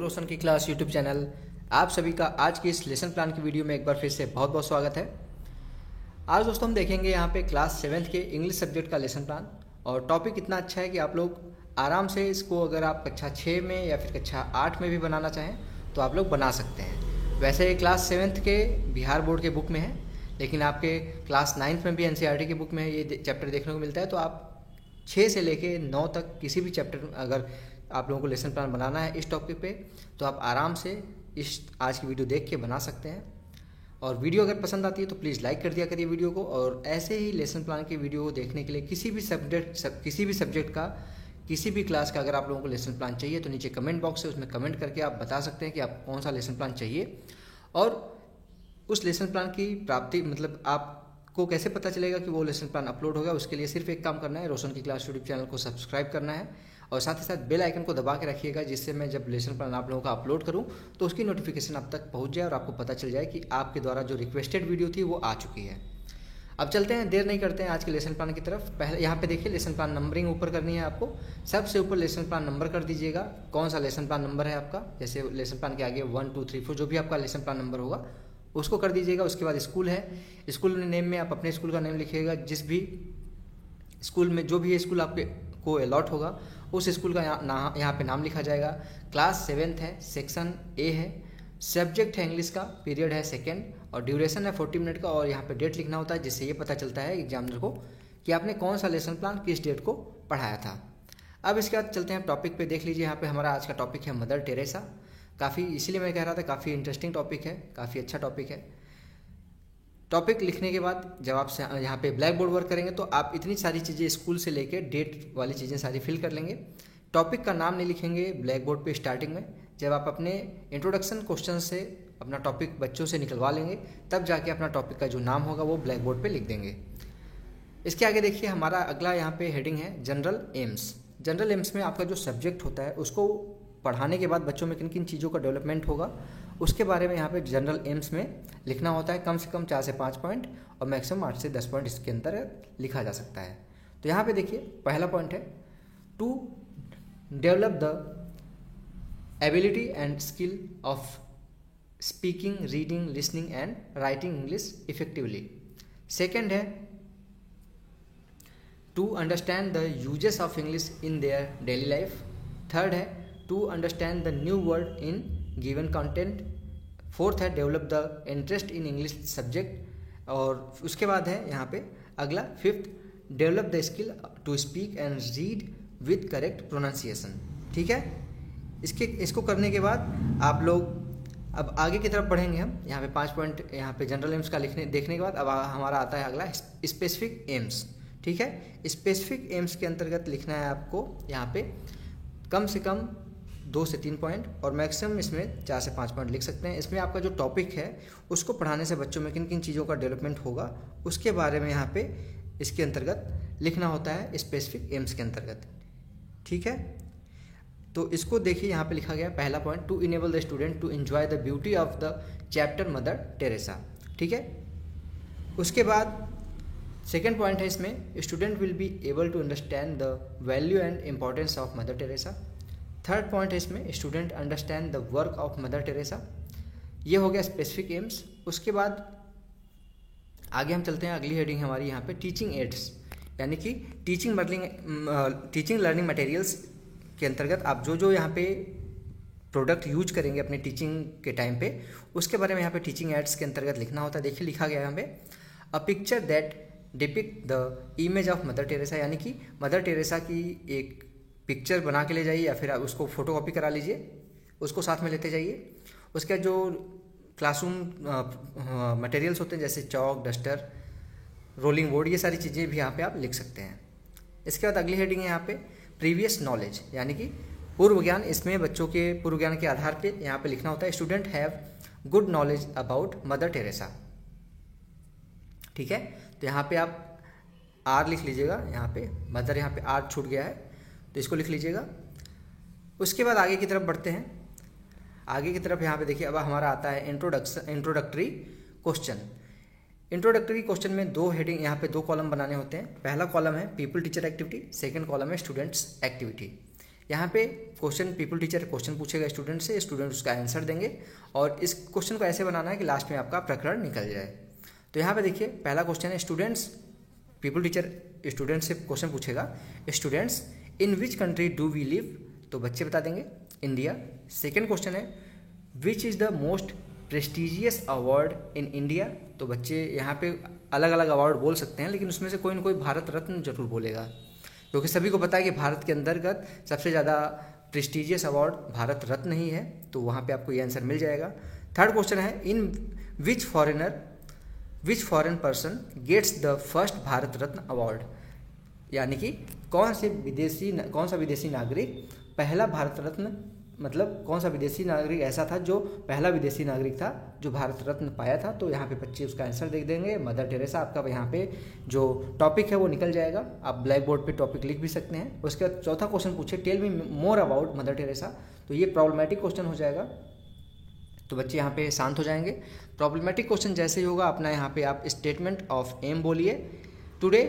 रोशन की class YouTube channel. आप सभी का आज की इस लेसन प्लान की वीडियो में एक बार फिर से बहुत बहुत स्वागत है। आज दोस्तों हम देखेंगे यहाँ पे क्लास 7th के इंग्लिश सब्जेक्ट का लेसन प्लान। और टॉपिक इतना अच्छा है कि आप लोग आराम से इसको अगर आप कक्षा 6 में या फिर कक्षा 8 में भी बनाना चाहें तो आप लोग बना सकते हैं। वैसे ये क्लास 7th के बिहार बोर्ड के बुक में है, लेकिन आपके क्लास 9th में भी एनसीईआरटी के बुक में ये चैप्टर देखने को मिलता है। तो आप 6 से लेके 9 तक किसी भी चैप्टर अगर आप लोगों को लेसन प्लान बनाना है इस टॉपिक पे तो आप आराम से इस आज की वीडियो देख के बना सकते हैं। और वीडियो अगर पसंद आती है तो प्लीज़ लाइक कर दिया करिए वीडियो को। और ऐसे ही लेसन प्लान की वीडियो को देखने के लिए किसी भी सब्जेक्ट का किसी भी क्लास का अगर आप लोगों को लेसन प्लान चाहिए तो नीचे कमेंट बॉक्स है, उसमें कमेंट करके आप बता सकते हैं कि आप कौन सा लेसन प्लान चाहिए। और उस लेसन प्लान की प्राप्ति मतलब आपको कैसे पता चलेगा कि वो लेसन प्लान अपलोड होगा, उसके लिए सिर्फ एक काम करना है, रोशन की क्लास यूट्यूब चैनल को सब्सक्राइब करना है और साथ ही साथ बेल आइकन को दबा के रखिएगा, जिससे मैं जब लेसन प्लान आप लोगों का अपलोड करूं तो उसकी नोटिफिकेशन आप तक पहुंच जाए और आपको पता चल जाए कि आपके द्वारा जो रिक्वेस्टेड वीडियो थी वो आ चुकी है। अब चलते हैं, देर नहीं करते हैं आज के लेसन प्लान की तरफ। पहले यहाँ पे देखिए लेसन प्लान नंबरिंग ऊपर करनी है आपको। सबसे ऊपर लेसन प्लान नंबर कर दीजिएगा, कौन सा लेसन प्लान नंबर है आपका। जैसे लेसन प्लान के आगे 1 2 3 4 जो भी आपका लेसन प्लान नंबर होगा उसको कर दीजिएगा। उसके बाद स्कूल है, स्कूल नेम में आप अपने स्कूल का नेम लिखिएगा। जिस भी स्कूल में जो भी स्कूल आपके को अलॉट होगा उस स्कूल का यहाँ पे नाम लिखा जाएगा। क्लास 7th है, सेक्शन ए है, सब्जेक्ट है इंग्लिश का, पीरियड है 2nd और ड्यूरेशन है 40 मिनट का। और यहाँ पे डेट लिखना होता है, जिससे ये पता चलता है एग्जामिनर को कि आपने कौन सा लेसन प्लान किस डेट को पढ़ाया था। अब इसके बाद चलते हैं टॉपिक पे। देख लीजिए यहाँ पे हमारा आज का टॉपिक है मदर टेरेसा। काफ़ी इसीलिए मैं कह रहा था काफ़ी इंटरेस्टिंग टॉपिक है, काफ़ी अच्छा टॉपिक है। टॉपिक लिखने के बाद जब आप यहाँ पे ब्लैक बोर्ड वर्क करेंगे तो आप इतनी सारी चीज़ें स्कूल से लेके डेट वाली चीज़ें सारी फिल कर लेंगे। टॉपिक का नाम नहीं लिखेंगे ब्लैक बोर्ड पे स्टार्टिंग में। जब आप अपने इंट्रोडक्शन क्वेश्चन से अपना टॉपिक बच्चों से निकलवा लेंगे तब जाके अपना टॉपिक का जो नाम होगा वो ब्लैक बोर्ड पे लिख देंगे। इसके आगे देखिए हमारा अगला यहाँ पे हेडिंग है जनरल एम्स। जनरल एम्स में आपका जो सब्जेक्ट होता है उसको पढ़ाने के बाद बच्चों में किन किन चीज़ों का डेवलपमेंट होगा उसके बारे में यहाँ पे जनरल एम्स में लिखना होता है। कम से कम 4 से 5 पॉइंट और मैक्सिमम 8 से 10 पॉइंट इसके अंदर लिखा जा सकता है। तो यहाँ पे देखिए पहला पॉइंट है to develop the ability and skill of speaking, reading, listening and writing English effectively. Second है to understand the uses of English in their daily life. Third है to understand the new word in given content. Fourth है develop the interest in English subject. और उसके बाद है यहाँ पे अगला fifth develop the skill to speak and read with correct pronunciation. ठीक है, इसको करने के बाद आप लोग अब आगे की तरफ बढ़ेंगे। हम यहाँ पे 5 पॉइंट यहाँ पे जनरल एम्स का देखने के बाद अब हमारा आता है अगला स्पेसिफिक एम्स। ठीक है, स्पेसिफिक एम्स के अंतर्गत लिखना है आपको यहाँ पे कम से कम 2 से 3 पॉइंट और मैक्सिमम इसमें 4 से 5 पॉइंट लिख सकते हैं। इसमें आपका जो टॉपिक है उसको पढ़ाने से बच्चों में किन किन चीज़ों का डेवलपमेंट होगा उसके बारे में यहाँ पे इसके अंतर्गत लिखना होता है स्पेसिफिक एम्स के अंतर्गत। ठीक है, तो इसको देखिए यहाँ पे लिखा गया पहला point to enable the student to enjoy the beauty of the chapter Mother Teresa. ठीक है, उसके बाद सेकेंड पॉइंट है इसमें student will be able to understand the value and importance of Mother Teresa. Third point है इसमें student understand the work of Mother Teresa. ये हो गया स्पेसिफिक एम्स। उसके बाद आगे हम चलते हैं, अगली हेडिंग हमारी यहाँ पे टीचिंग एड्स, यानी कि टीचिंग लर्निंग मटेरियल्स के अंतर्गत आप जो यहाँ पे प्रोडक्ट यूज करेंगे अपने टीचिंग के टाइम पे उसके बारे में यहाँ पे टीचिंग एड्स के अंतर्गत लिखना होता है। देखिए लिखा गया है यहाँ पे a picture that depict the image of Mother Teresa, यानी कि मदर टेरेसा की एक पिक्चर बना के ले जाइए या फिर आप उसको फोटोकॉपी करा लीजिए, उसको साथ में लेते जाइए। उसका जो क्लासरूम मटेरियल्स होते हैं जैसे चौक, डस्टर, रोलिंग बोर्ड, ये सारी चीज़ें भी यहाँ पे आप लिख सकते हैं। इसके बाद अगली हेडिंग है यहाँ पे प्रीवियस नॉलेज, यानी कि पूर्व ज्ञान। इसमें बच्चों के पूर्व ज्ञान के आधार पे यहाँ पे लिखना होता है student have good knowledge about Mother Teresa. ठीक है, तो यहाँ पे आप आर लिख लीजिएगा, यहाँ पे मदर यहाँ पे आर छूट गया है तो इसको लिख लीजिएगा। उसके बाद आगे की तरफ बढ़ते हैं। आगे की तरफ यहाँ पे देखिए अब हमारा आता है इंट्रोडक्टरी क्वेश्चन। इंट्रोडक्टरी क्वेश्चन में 2 हेडिंग यहाँ पे 2 कॉलम बनाने होते हैं। पहला कॉलम है people teacher activity, second column है स्टूडेंट्स एक्टिविटी। यहाँ पे क्वेश्चन पीपल टीचर क्वेश्चन पूछेगा स्टूडेंट से, स्टूडेंट उसका आंसर देंगे और इस क्वेश्चन को ऐसे बनाना है कि लास्ट में आपका प्रकरण निकल जाए। तो यहाँ पे देखिए पहला क्वेश्चन है स्टूडेंट्स, पीपल टीचर स्टूडेंट से क्वेश्चन पूछेगा, students in which country do we live, तो बच्चे बता देंगे इंडिया। सेकेंड क्वेश्चन है which is the most prestigious award in India, तो बच्चे यहाँ पे अलग अलग अवार्ड बोल सकते हैं, लेकिन उसमें से कोई ना कोई भारत रत्न जरूर बोलेगा, क्योंकि सभी को पता है कि भारत के अंतर्गत सबसे ज़्यादा प्रेस्टिजियस अवार्ड भारत रत्न ही है, तो वहाँ पे आपको ये आंसर मिल जाएगा। थर्ड क्वेश्चन है in which foreign person gets the first Bharat Ratna award, यानी कि कौन सा विदेशी नागरिक पहला भारत रत्न, मतलब कौन सा विदेशी नागरिक ऐसा था जो पहला विदेशी नागरिक था जो भारत रत्न पाया था। तो यहाँ पे बच्चे उसका आंसर देख देंगे मदर टेरेसा। आपका यहाँ पे जो टॉपिक है वो निकल जाएगा, आप ब्लैक बोर्ड पे टॉपिक लिख भी सकते हैं। उसके बाद चौथा क्वेश्चन पूछे tell me more about Mother Teresa, तो ये प्रॉब्लमेटिक क्वेश्चन हो जाएगा, तो बच्चे यहाँ पे शांत हो जाएंगे। प्रॉब्लमेटिक क्वेश्चन जैसे ही होगा अपना यहाँ पे आप स्टेटमेंट ऑफ एम बोलिए। Today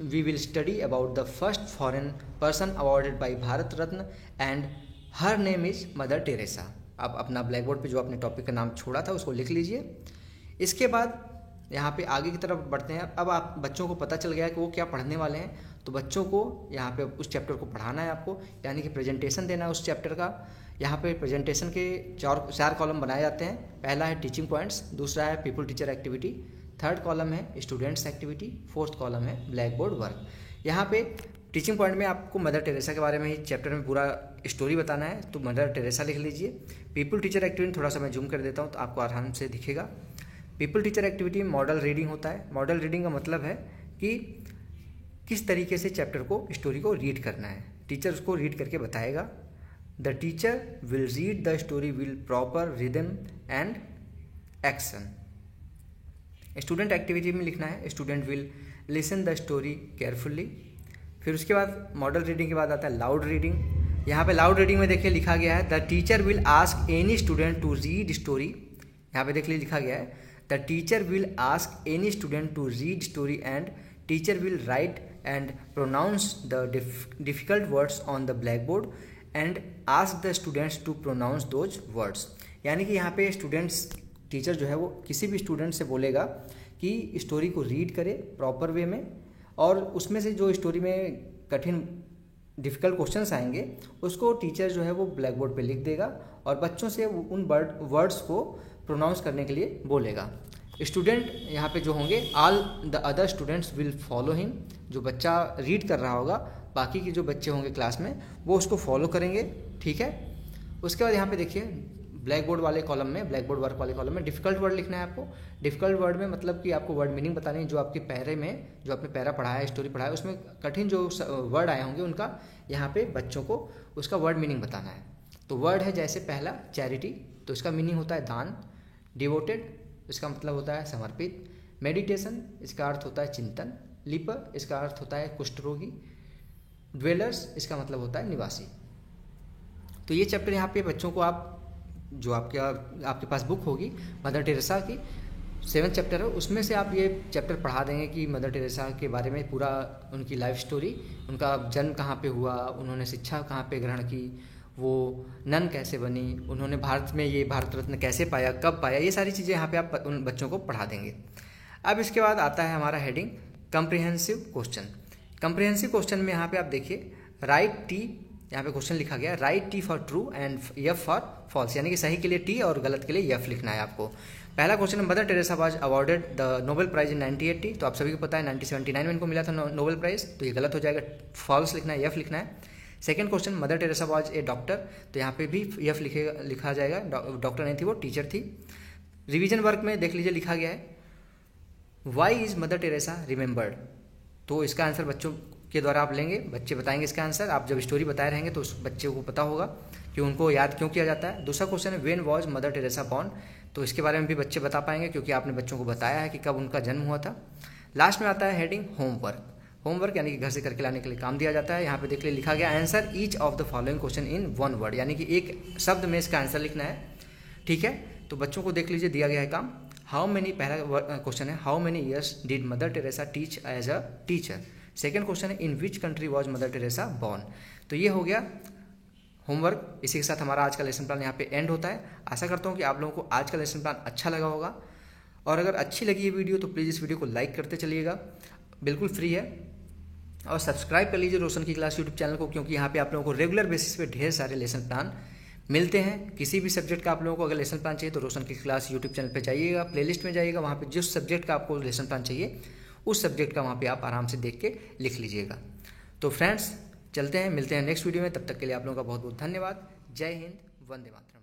we will study about the first foreign person awarded by Bharat Ratna and her name is Mother Teresa. आप अपना ब्लैक बोर्ड पे जो आपने टॉपिक का नाम छोड़ा था उसको लिख लीजिए। इसके बाद यहाँ पे आगे की तरफ बढ़ते हैं। अब आप बच्चों को पता चल गया है कि वो क्या पढ़ने वाले हैं, तो बच्चों को यहाँ पे उस चैप्टर को पढ़ाना है आपको, यानी कि प्रेजेंटेशन देना है उस चैप्टर का। यहाँ पे प्रेजेंटेशन के चार कॉलम बनाए जाते हैं। पहला है टीचिंग पॉइंट्स, दूसरा है people teacher activity, third column है स्टूडेंट्स एक्टिविटी, फोर्थ कॉलम है ब्लैक बोर्ड वर्क। यहाँ पे टीचिंग पॉइंट में आपको मदर टेरेसा के बारे में ही चैप्टर में पूरा स्टोरी बताना है, तो मदर टेरेसा लिख लीजिए। पीपल टीचर एक्टिविटी थोड़ा सा मैं जूम कर देता हूँ तो आपको आराम से दिखेगा। पीपल टीचर एक्टिविटी में मॉडल रीडिंग होता है। मॉडल रीडिंग का मतलब है कि किस तरीके से चैप्टर को स्टोरी को रीड करना है, टीचर उसको रीड करके बताएगा। The teacher will read the story will proper rhythm and action. Student activity में लिखना है student will listen the story carefully. फिर उसके बाद मॉडल रीडिंग के बाद आता है लाउड रीडिंग। यहाँ पे लाउड रीडिंग में देखिए लिखा गया है the teacher will ask any student to read story. यहाँ पे देखिए लिखा गया है the teacher will ask any student to read story and teacher will write and pronounce the difficult words on the black board and ask the students to pronounce those words. यानी कि यहाँ पे स्टूडेंट्स टीचर जो है वो किसी भी student से बोलेगा कि स्टोरी को रीड करे प्रॉपर वे में, और उसमें से जो स्टोरी में कठिन डिफ़िकल्ट क्वेश्चंस आएंगे उसको टीचर जो है वो ब्लैक बोर्ड पे लिख देगा और बच्चों से उन वर्ड्स को प्रोनाउंस करने के लिए बोलेगा। स्टूडेंट यहाँ पे जो होंगे all the other students will follow him. जो बच्चा रीड कर रहा होगा बाकी के जो बच्चे होंगे क्लास में वो उसको फॉलो करेंगे, ठीक है। उसके बाद यहाँ पे देखिए ब्लैक बोर्ड वाले कॉलम में, ब्लैक बोर्ड वर्क वाले कॉलम में डिफिकल्ट वर्ड लिखना है आपको। डिफिकल्ट वर्ड में मतलब कि आपको वर्ड मीनिंग बतानी है। जो आपके पैरे में जो आपने पैरा पढ़ा है, स्टोरी पढ़ा है, उसमें कठिन जो वर्ड आए होंगे उनका यहाँ पे बच्चों को उसका वर्ड मीनिंग बताना है। तो वर्ड है जैसे पहला चैरिटी, तो इसका मीनिंग होता है दान। डिवोटेड, इसका मतलब होता है समर्पित। मेडिटेशन, इसका अर्थ होता है चिंतन। लीपर, इसका अर्थ होता है कुष्ठ रोगी। ड्वेलर्स, इसका मतलब होता है निवासी। तो ये चैप्टर यहाँ पे बच्चों को आप जो आपके पास बुक होगी मदर टेरेसा की 7th चैप्टर है, उसमें से आप ये चैप्टर पढ़ा देंगे कि मदर टेरेसा के बारे में पूरा उनकी लाइफ स्टोरी, उनका जन्म कहाँ पे हुआ, उन्होंने शिक्षा कहाँ पे ग्रहण की, वो नन कैसे बनी, उन्होंने भारत में ये भारत रत्न कैसे पाया, कब पाया, ये सारी चीज़ें यहाँ पे आप उन बच्चों को पढ़ा देंगे। अब इसके बाद आता है हमारा heading comprehensive question. Comprehensive question में यहाँ पे आप देखिए राइट टी, यहाँ पे क्वेश्चन लिखा गया write T for true and F for false, यानी कि सही के लिए टी और गलत के लिए एफ लिखना है आपको। पहला question, Mother Teresa was awarded the Nobel prize in 1980, तो आप सभी को पता है 1979 में इनको मिला था नोबेल प्राइज, तो ये गलत हो जाएगा, फॉल्स लिखना है, एफ लिखना है। Second question, Mother Teresa was a doctor, तो यहाँ पे भी एफ लिखा जाएगा, डॉक्टर नहीं थी वो, टीचर थी। रिवीजन वर्क में देख लीजिए लिखा गया है why is Mother Teresa remembered, तो इसका आंसर बच्चों के द्वारा आप लेंगे, बच्चे बताएंगे इसका आंसर। आप जब स्टोरी बताए रहेंगे तो उस बच्चे को पता होगा कि उनको याद क्यों किया जाता है। दूसरा क्वेश्चन है when was mother Teresa born, तो इसके बारे में भी बच्चे बता पाएंगे क्योंकि आपने बच्चों को बताया है कि कब उनका जन्म हुआ था। लास्ट में आता है हेडिंग होमवर्क। होमवर्क यानी कि घर से करके लाने के लिए काम दिया जाता है। यहाँ पे देख लिए लिखा गया answer each of the following question in one word, यानी कि एक शब्द में इसका आंसर लिखना है, ठीक है। तो बच्चों को देख लीजिए दिया गया है काम। हाउ मेनी, पहला क्वेश्चन है how many years did Mother Teresa teach as a teacher. Second question है in which country was Mother Teresa born, तो ये हो गया होमवर्क। इसी के साथ हमारा आज का लेसन प्लान यहाँ पे एंड होता है। आशा करता हूँ कि आप लोगों को आज का लेसन प्लान अच्छा लगा होगा, और अगर अच्छी लगी ये वीडियो तो प्लीज़ इस वीडियो को लाइक करते चलिएगा, बिल्कुल फ्री है। और सब्सक्राइब कर लीजिए रोशन की क्लास यूट्यूब चैनल को, क्योंकि यहाँ पे आप लोगों को रेगुलर बेसिस पे ढेर सारे लेसन प्लान मिलते हैं। किसी भी सब्जेक्ट का आप लोगों को अगर लेसन प्लान चाहिए तो रोशन की क्लास यूट्यूब चैनल पे जाइएगा, प्लेलिस्ट में जाइएगा, वहाँ पे जिस सब्जेक्ट का आपको लेसन प्लान चाहिए उस सब्जेक्ट का वहाँ पे आप आराम से देख के लिख लीजिएगा। तो फ्रेंड्स चलते हैं, मिलते हैं नेक्स्ट वीडियो में। तब तक के लिए आप लोगों का बहुत बहुत धन्यवाद। जय हिंद, वंदे मातरम।